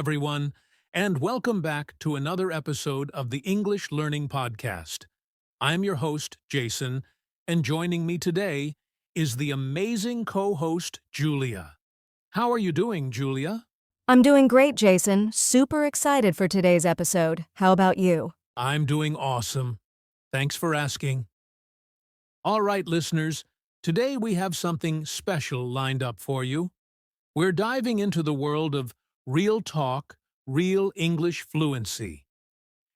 everyone, and welcome back to another episode of the English Learning Podcast. I'm your host, Jason, and joining me today is the amazing co-host, Julia. How are you doing, Julia? I'm doing great, Jason. Super excited for today's episode. How about you? I'm doing awesome. Thanks for asking. All right, listeners, today we have something special lined up for you. We're diving into the world of real talk, real English fluency.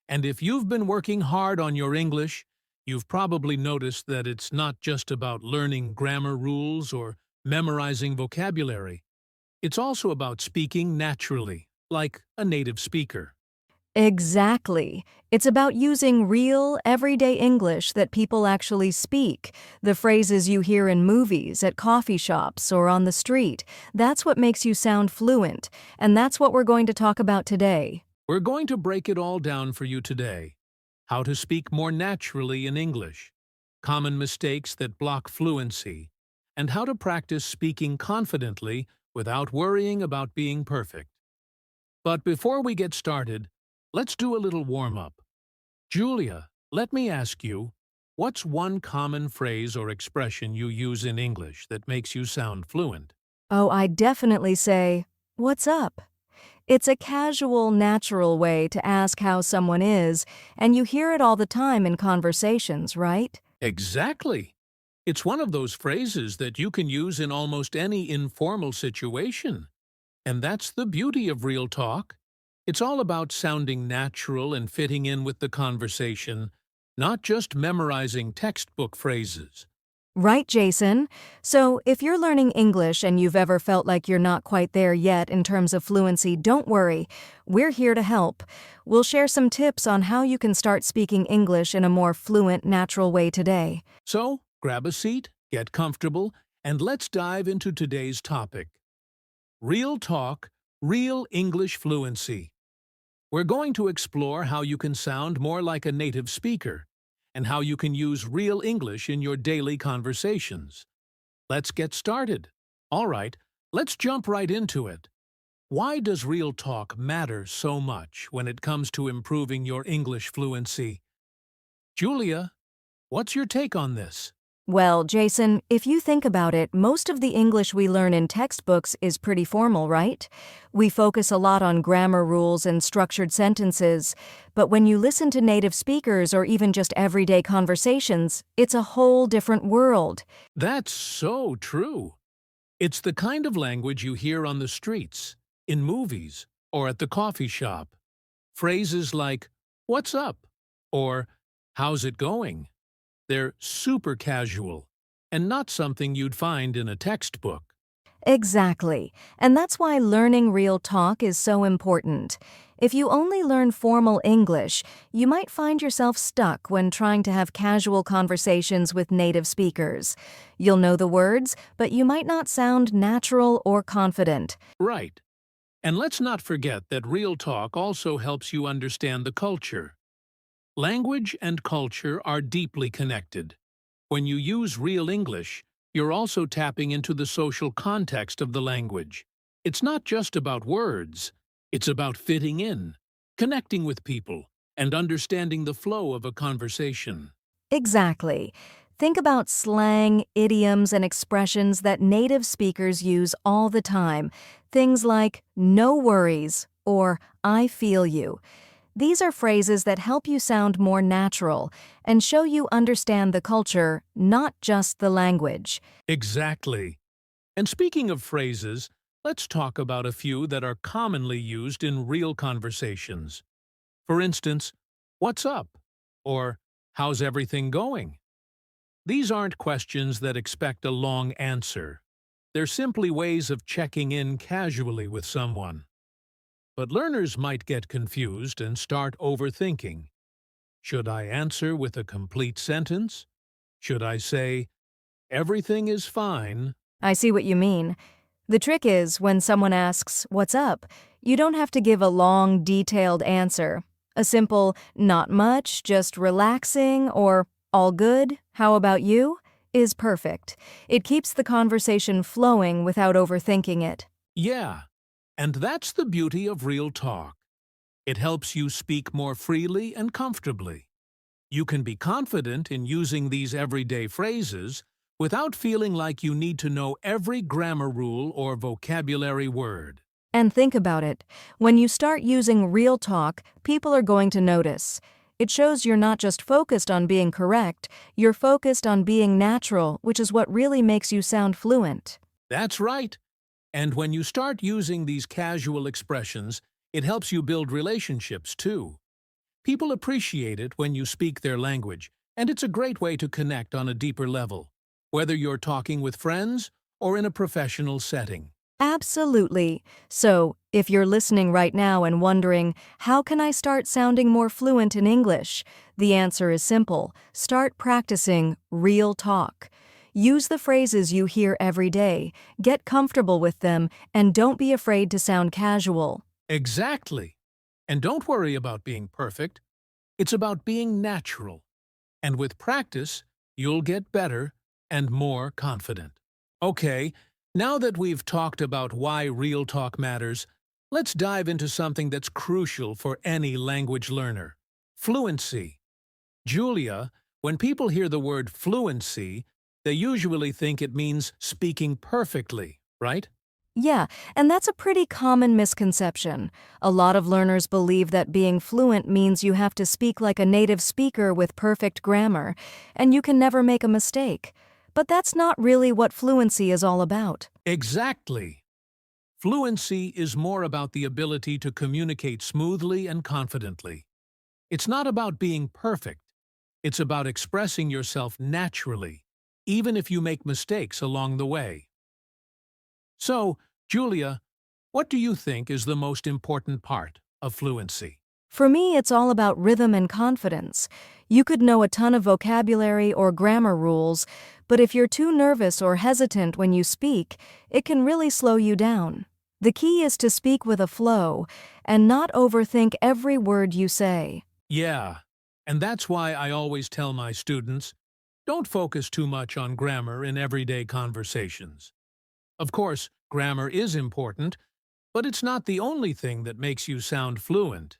And if you've been working hard on your English, you've probably noticed that it's not just about learning grammar rules or memorizing vocabulary. It's also about speaking naturally, like a native speaker. Exactly. It's about using real, everyday English that people actually speak. The phrases you hear in movies, at coffee shops, or on the street. That's what makes you sound fluent, and that's what we're going to talk about today. We're going to break it all down for you today. How to speak more naturally in English, common mistakes that block fluency, and how to practice speaking confidently without worrying about being perfect. But before we get started, let's do a little warm-up. Julia, let me ask you, what's one common phrase or expression you use in English that makes you sound fluent? Oh, I'd definitely say, "What's up?" It's a casual, natural way to ask how someone is, and you hear it all the time in conversations, right? Exactly. It's one of those phrases that you can use in almost any informal situation. And that's the beauty of real talk. It's all about sounding natural and fitting in with the conversation, not just memorizing textbook phrases. Right, Jason. So, if you're learning English and you've ever felt like you're not quite there yet in terms of fluency, don't worry. We're here to help. We'll share some tips on how you can start speaking English in a more fluent, natural way today. So, grab a seat, get comfortable, and let's dive into today's topic. Real talk, real English fluency. We're going to explore how you can sound more like a native speaker and how you can use real English in your daily conversations. Let's get started. All right, let's jump right into it. Why does real talk matter so much when it comes to improving your English fluency? Julia, what's your take on this? Well, Jason, if you think about it, most of the English we learn in textbooks is pretty formal, right? We focus a lot on grammar rules and structured sentences, but when you listen to native speakers or even just everyday conversations, it's a whole different world. That's so true. It's the kind of language you hear on the streets, in movies, or at the coffee shop. Phrases like, "What's up?" or "How's it going?" They're super casual and not something you'd find in a textbook. Exactly. And that's why learning real talk is so important. If you only learn formal English, you might find yourself stuck when trying to have casual conversations with native speakers. You'll know the words, but you might not sound natural or confident. Right. And let's not forget that real talk also helps you understand the culture. Language and culture are deeply connected. When you use real English, you're also tapping into the social context of the language. It's not just about words. It's about fitting in, connecting with people, and understanding the flow of a conversation. Exactly. Think about slang, idioms, and expressions that native speakers use all the time. Things like, "no worries," or "I feel you." These are phrases that help you sound more natural and show you understand the culture, not just the language. Exactly. And speaking of phrases, let's talk about a few that are commonly used in real conversations. For instance, "What's up?" or "How's everything going?" These aren't questions that expect a long answer. They're simply ways of checking in casually with someone. But learners might get confused and start overthinking. Should I answer with a complete sentence? Should I say, "Everything is fine"? I see what you mean. The trick is, when someone asks, "What's up?" you don't have to give a long, detailed answer. A simple, "Not much, just relaxing," or "All good, how about you?" is perfect. It keeps the conversation flowing without overthinking it. Yeah. And that's the beauty of real talk. It helps you speak more freely and comfortably. You can be confident in using these everyday phrases without feeling like you need to know every grammar rule or vocabulary word. And think about it. When you start using real talk, people are going to notice. It shows you're not just focused on being correct, you're focused on being natural, which is what really makes you sound fluent. That's right. And when you start using these casual expressions, it helps you build relationships too. People appreciate it when you speak their language, and it's a great way to connect on a deeper level, whether you're talking with friends or in a professional setting. Absolutely. So, if you're listening right now and wondering, how can I start sounding more fluent in English? The answer is simple. Start practicing real talk. Use the phrases you hear every day, get comfortable with them, and don't be afraid to sound casual. Exactly. And don't worry about being perfect. It's about being natural. And with practice, you'll get better and more confident. Okay, now that we've talked about why real talk matters, let's dive into something that's crucial for any language learner: fluency. Julia, when people hear the word fluency, they usually think it means speaking perfectly, right? Yeah, and that's a pretty common misconception. A lot of learners believe that being fluent means you have to speak like a native speaker with perfect grammar, and you can never make a mistake. But that's not really what fluency is all about. Exactly. Fluency is more about the ability to communicate smoothly and confidently. It's not about being perfect. It's about expressing yourself naturally, even if you make mistakes along the way. So, Julia, what do you think is the most important part of fluency? For me, it's all about rhythm and confidence. You could know a ton of vocabulary or grammar rules, but if you're too nervous or hesitant when you speak, it can really slow you down. The key is to speak with a flow and not overthink every word you say. Yeah, and that's why I always tell my students, don't focus too much on grammar in everyday conversations. Of course, grammar is important, but it's not the only thing that makes you sound fluent.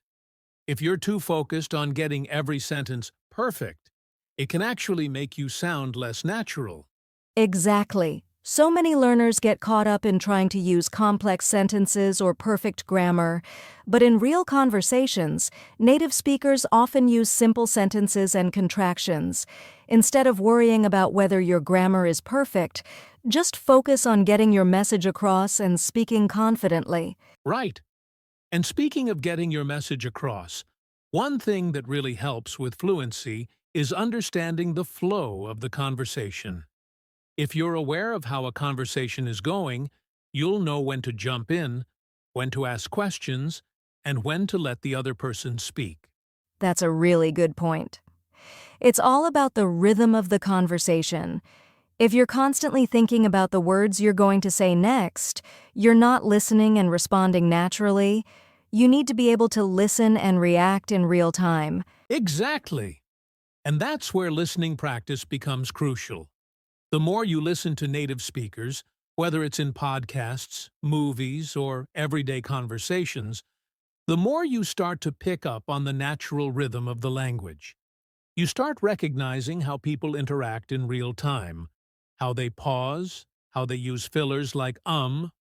If you're too focused on getting every sentence perfect, it can actually make you sound less natural. Exactly. So many learners get caught up in trying to use complex sentences or perfect grammar, but in real conversations, native speakers often use simple sentences and contractions. Instead of worrying about whether your grammar is perfect, just focus on getting your message across and speaking confidently. Right. And speaking of getting your message across, one thing that really helps with fluency is understanding the flow of the conversation. If you're aware of how a conversation is going, you'll know when to jump in, when to ask questions, and when to let the other person speak. That's a really good point. It's all about the rhythm of the conversation. If you're constantly thinking about the words you're going to say next, you're not listening and responding naturally. You need to be able to listen and react in real time. Exactly. And that's where listening practice becomes crucial. The more you listen to native speakers, whether it's in podcasts, movies, or everyday conversations, the more you start to pick up on the natural rhythm of the language. You start recognizing how people interact in real time, how they pause, how they use fillers like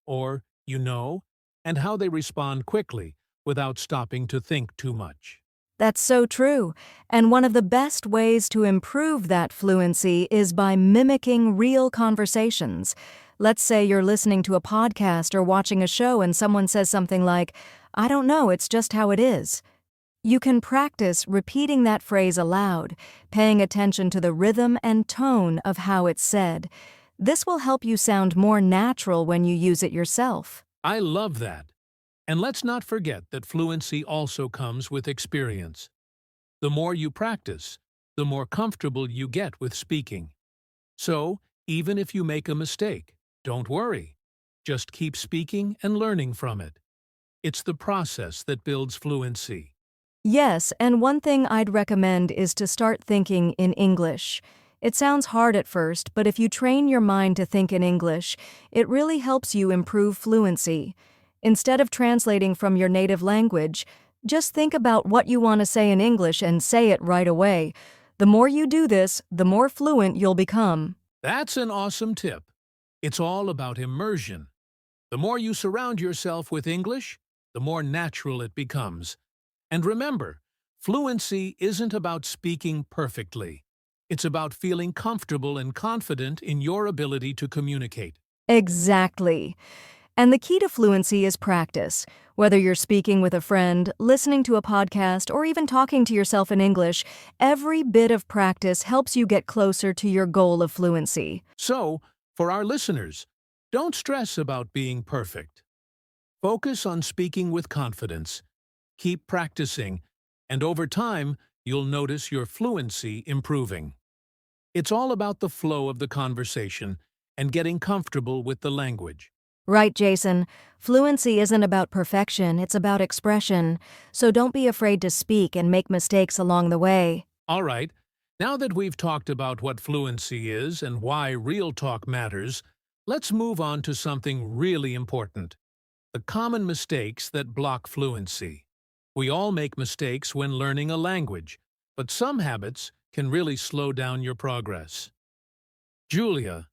or you know, and how they respond quickly without stopping to think too much. That's so true. And one of the best ways to improve that fluency is by mimicking real conversations. Let's say you're listening to a podcast or watching a show and someone says something like, "I don't know, it's just how it is." You can practice repeating that phrase aloud, paying attention to the rhythm and tone of how it's said. This will help you sound more natural when you use it yourself. I love that. And let's not forget that fluency also comes with experience. The more you practice, the more comfortable you get with speaking. So, even if you make a mistake, don't worry. Just keep speaking and learning from it. It's the process that builds fluency. Yes, and one thing I'd recommend is to start thinking in English. It sounds hard at first, but if you train your mind to think in English, it really helps you improve fluency. Instead of translating from your native language, just think about what you want to say in English and say it right away. The more you do this, the more fluent you'll become. That's an awesome tip. It's all about immersion. The more you surround yourself with English, the more natural it becomes. And remember, fluency isn't about speaking perfectly. It's about feeling comfortable and confident in your ability to communicate. Exactly. And the key to fluency is practice. Whether you're speaking with a friend, listening to a podcast, or even talking to yourself in English, every bit of practice helps you get closer to your goal of fluency. So, for our listeners, don't stress about being perfect. Focus on speaking with confidence. Keep practicing, and over time, you'll notice your fluency improving. It's all about the flow of the conversation and getting comfortable with the language. Right, Jason. Fluency isn't about perfection, it's about expression. So don't be afraid to speak and make mistakes along the way. All right, now that we've talked about what fluency is and why real talk matters, let's move on to something really important: the common mistakes that block fluency. We all make mistakes when learning a language, but some habits can really slow down your progress. Julia,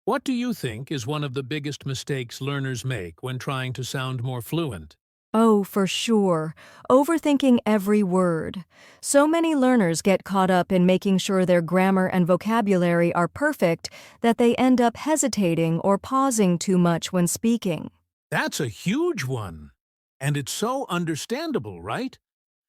what do you think is one of the biggest mistakes learners make when trying to sound more fluent? Oh, for sure. Overthinking every word. So many learners get caught up in making sure their grammar and vocabulary are perfect that they end up hesitating or pausing too much when speaking. That's a huge one. And it's so understandable, right?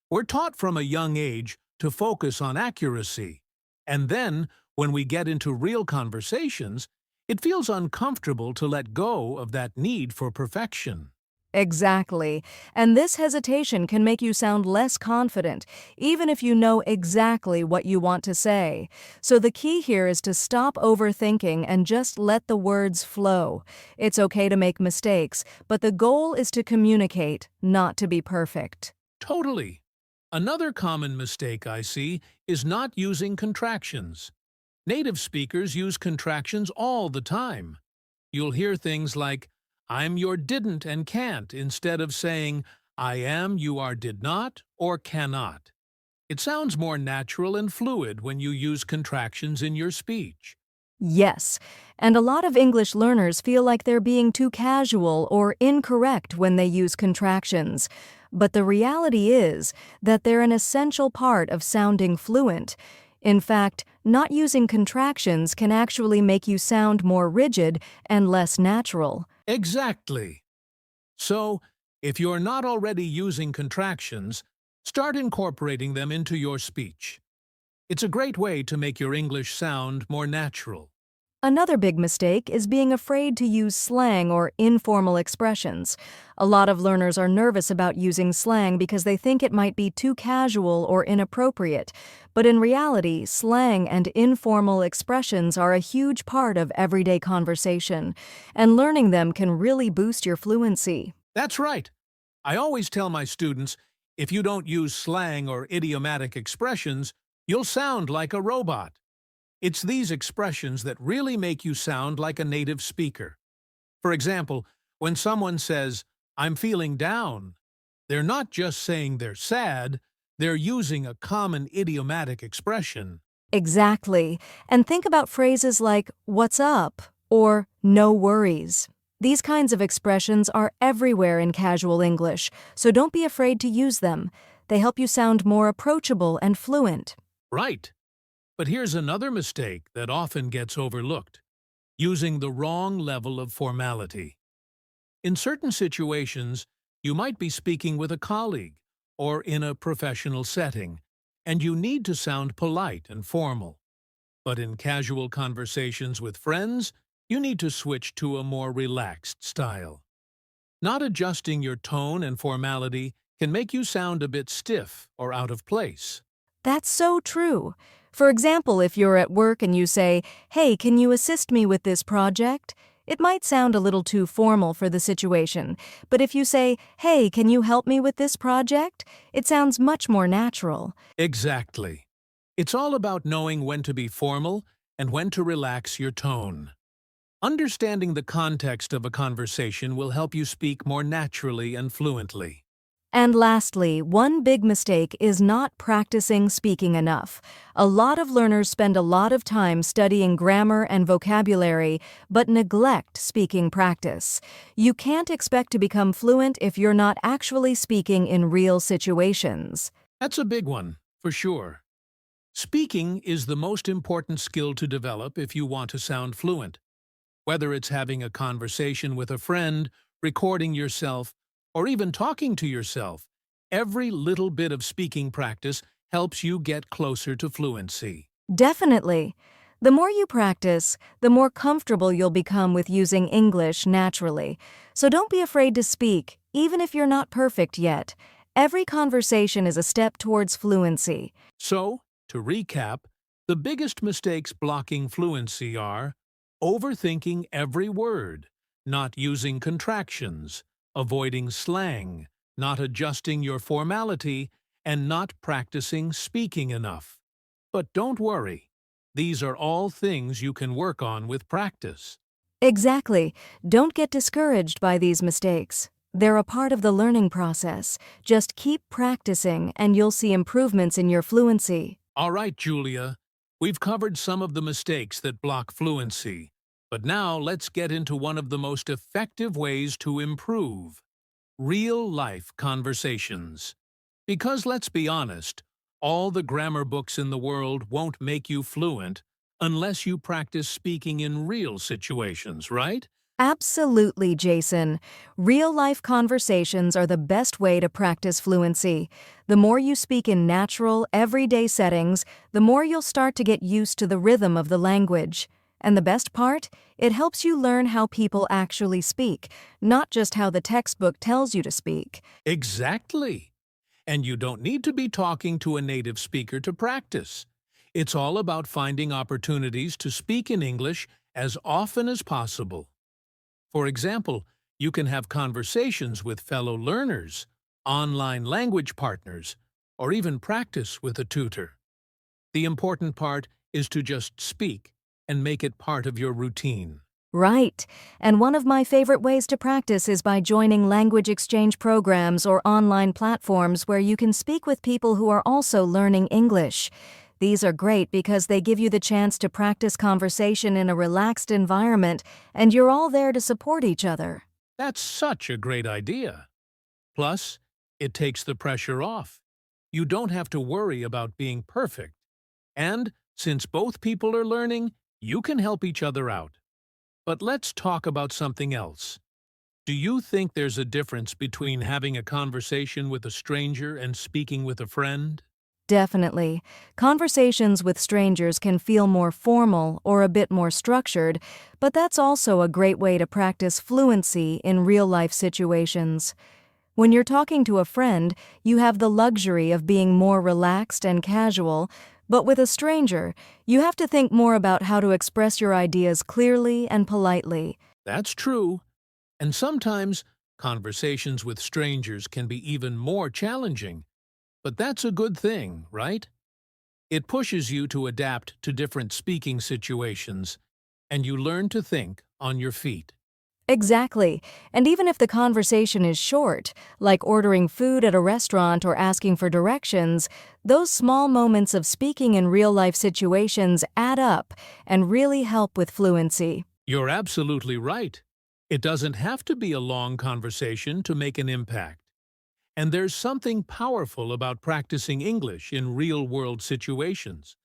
We're taught from a young age to focus on accuracy. And then, when we get into real conversations, it feels uncomfortable to let go of that need for perfection. Exactly. And this hesitation can make you sound less confident, even if you know exactly what you want to say. So the key here is to stop overthinking and just let the words flow. It's okay to make mistakes, but the goal is to communicate, not to be perfect. Totally. Another common mistake I see is not using contractions. Native speakers use contractions all the time. You'll hear things like, I'm your didn't and can't, instead of saying, I am, you are did not, or cannot. It sounds more natural and fluid when you use contractions in your speech. Yes, and a lot of English learners feel like they're being too casual or incorrect when they use contractions. But the reality is that they're an essential part of sounding fluent. In fact, not using contractions can actually make you sound more rigid and less natural. Exactly. So, if you're not already using contractions, start incorporating them into your speech. It's a great way to make your English sound more natural. Another big mistake is being afraid to use slang or informal expressions. A lot of learners are nervous about using slang because they think it might be too casual or inappropriate. But in reality, slang and informal expressions are a huge part of everyday conversation, and learning them can really boost your fluency. That's right. I always tell my students, if you don't use slang or idiomatic expressions, you'll sound like a robot. It's these expressions that really make you sound like a native speaker. For example, when someone says, I'm feeling down, they're not just saying they're sad, they're using a common idiomatic expression. Exactly. And think about phrases like, what's up? Or no worries. These kinds of expressions are everywhere in casual English, so don't be afraid to use them. They help you sound more approachable and fluent. Right. But here's another mistake that often gets overlooked: using the wrong level of formality. In certain situations, you might be speaking with a colleague or in a professional setting, and you need to sound polite and formal. But in casual conversations with friends, you need to switch to a more relaxed style. Not adjusting your tone and formality can make you sound a bit stiff or out of place. That's so true. For example, if you're at work and you say, hey, can you assist me with this project? It might sound a little too formal for the situation, but if you say, hey, can you help me with this project? It sounds much more natural. Exactly. It's all about knowing when to be formal and when to relax your tone. Understanding the context of a conversation will help you speak more naturally and fluently. And lastly, one big mistake is not practicing speaking enough. A lot of learners spend a lot of time studying grammar and vocabulary, but neglect speaking practice. You can't expect to become fluent if you're not actually speaking in real situations. That's a big one, for sure. Speaking is the most important skill to develop if you want to sound fluent. Whether it's having a conversation with a friend, recording yourself, or even talking to yourself, every little bit of speaking practice helps you get closer to fluency. Definitely. The more you practice, the more comfortable you'll become with using English naturally. So don't be afraid to speak, even if you're not perfect yet. Every conversation is a step towards fluency. So, to recap, the biggest mistakes blocking fluency are overthinking every word, not using contractions, avoiding slang, not adjusting your formality, and not practicing speaking enough. But don't worry, these are all things you can work on with practice. Exactly. Don't get discouraged by these mistakes. They're a part of the learning process. Just keep practicing and you'll see improvements in your fluency. All right, Julia, we've covered some of the mistakes that block fluency, but now let's get into one of the most effective ways to improve: real-life conversations. Because let's be honest, all the grammar books in the world won't make you fluent unless you practice speaking in real situations, right? Absolutely, Jason. Real-life conversations are the best way to practice fluency. The more you speak in natural, everyday settings, the more you'll start to get used to the rhythm of the language. And the best part? It helps you learn how people actually speak, not just how the textbook tells you to speak. Exactly. And you don't need to be talking to a native speaker to practice. It's all about finding opportunities to speak in English as often as possible. For example, you can have conversations with fellow learners, online language partners, or even practice with a tutor. The important part is to just speak and make it part of your routine. Right. And one of my favorite ways to practice is by joining language exchange programs or online platforms where you can speak with people who are also learning English. These are great because they give you the chance to practice conversation in a relaxed environment, and you're all there to support each other. That's such a great idea. Plus, it takes the pressure off. You don't have to worry about being perfect. And since both people are learning, you can help each other out. But let's talk about something else. Do you think there's a difference between having a conversation with a stranger and speaking with a friend? Definitely. Conversations with strangers can feel more formal or a bit more structured, but that's also a great way to practice fluency in real-life situations. When you're talking to a friend, you have the luxury of being more relaxed and casual, but with a stranger, you have to think more about how to express your ideas clearly and politely. That's true. And sometimes, conversations with strangers can be even more challenging. But that's a good thing, right? It pushes you to adapt to different speaking situations, and you learn to think on your feet. Exactly. And even if the conversation is short, like ordering food at a restaurant or asking for directions, those small moments of speaking in real-life situations add up and really help with fluency. You're absolutely right. It doesn't have to be a long conversation to make an impact. And there's something powerful about practicing English in real-world situations.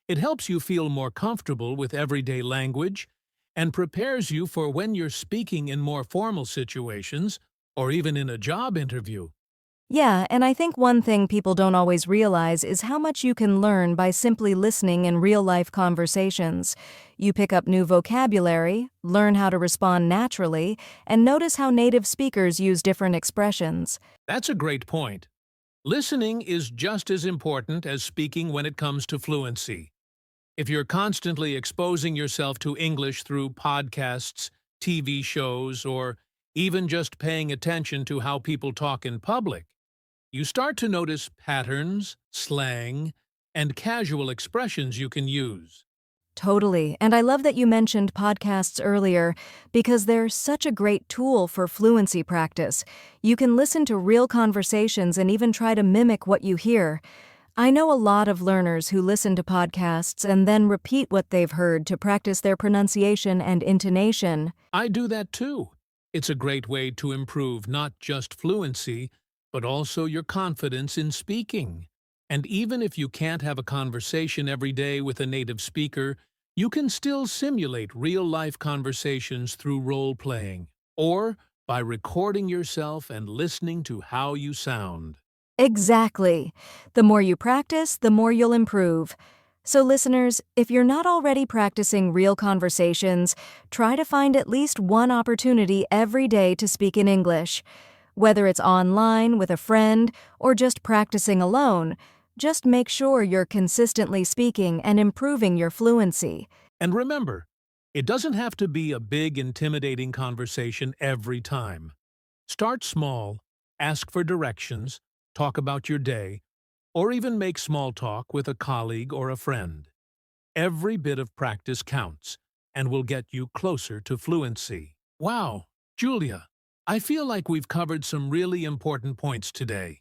It helps you feel more comfortable with everyday language and prepares you for when you're speaking in more formal situations or even in a job interview. Yeah, and I think one thing people don't always realize is how much you can learn by simply listening in real-life conversations. You pick up new vocabulary, learn how to respond naturally, and notice how native speakers use different expressions. That's a great point. Listening is just as important as speaking when it comes to fluency. If you're constantly exposing yourself to English through podcasts, TV shows, or even just paying attention to how people talk in public, you start to notice patterns, slang, and casual expressions you can use. Totally. And I love that you mentioned podcasts earlier because they're such a great tool for fluency practice. You can listen to real conversations and even try to mimic what you hear. I know a lot of learners who listen to podcasts and then repeat what they've heard to practice their pronunciation and intonation. I do that too. It's a great way to improve not just fluency, but also your confidence in speaking. And even if you can't have a conversation every day with a native speaker, you can still simulate real-life conversations through role-playing, or by recording yourself and listening to how you sound. Exactly. The more you practice, the more you'll improve. So, listeners, if you're not already practicing real conversations, try to find at least one opportunity every day to speak in English. Whether it's online with a friend or just practicing alone, just make sure you're consistently speaking and improving your fluency. And remember, it doesn't have to be a big, intimidating conversation every time. Start small, ask for directions, talk about your day, or even make small talk with a colleague or a friend. Every bit of practice counts and will get you closer to fluency. Wow, Julia, I feel like we've covered some really important points today.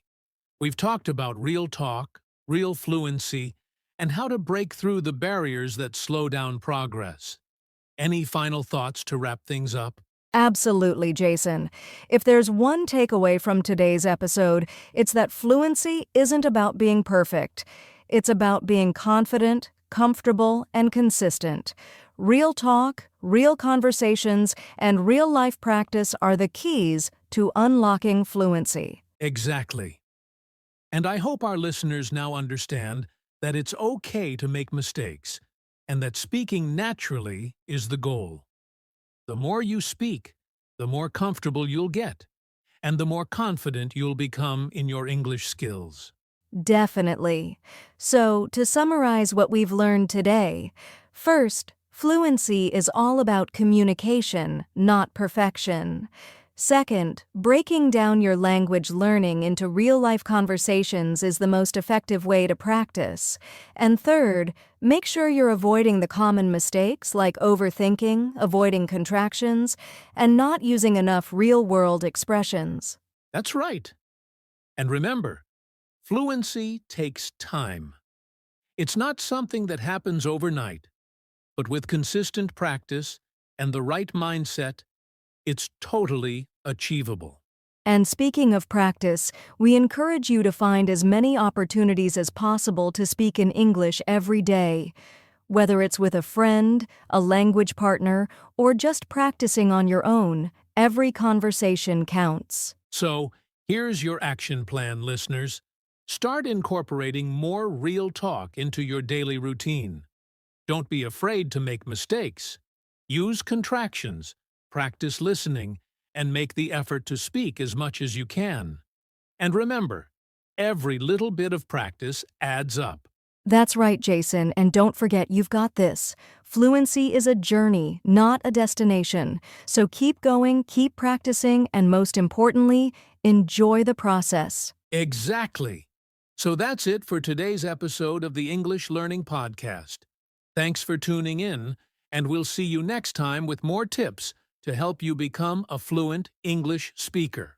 We've talked about real talk, real fluency, and how to break through the barriers that slow down progress. Any final thoughts to wrap things up? Absolutely, Jason. If there's one takeaway from today's episode, it's that fluency isn't about being perfect. It's about being confident, comfortable, and consistent. Real talk, real conversations, and real-life practice are the keys to unlocking fluency. Exactly. And I hope our listeners now understand that it's okay to make mistakes, and that speaking naturally is the goal. The more you speak, the more comfortable you'll get, and the more confident you'll become in your English skills. Definitely. So, to summarize what we've learned today, first, fluency is all about communication, not perfection. Second, breaking down your language learning into real-life conversations is the most effective way to practice. And third, make sure you're avoiding the common mistakes like overthinking, avoiding contractions, and not using enough real-world expressions. That's right. And remember, fluency takes time. It's not something that happens overnight, but with consistent practice and the right mindset, it's totally achievable. And speaking of practice, we encourage you to find as many opportunities as possible to speak in English every day. Whether it's with a friend, a language partner, or just practicing on your own, every conversation counts. So, here's your action plan, listeners. Start incorporating more real talk into your daily routine. Don't be afraid to make mistakes. Use contractions, practice listening, and make the effort to speak as much as you can. And remember, every little bit of practice adds up. That's right, Jason, and don't forget you've got this. Fluency is a journey, not a destination. So keep going, keep practicing, and most importantly, enjoy the process. Exactly. So that's it for today's episode of the English Learning Podcast. Thanks for tuning in, and we'll see you next time with more tips to help you become a fluent English speaker.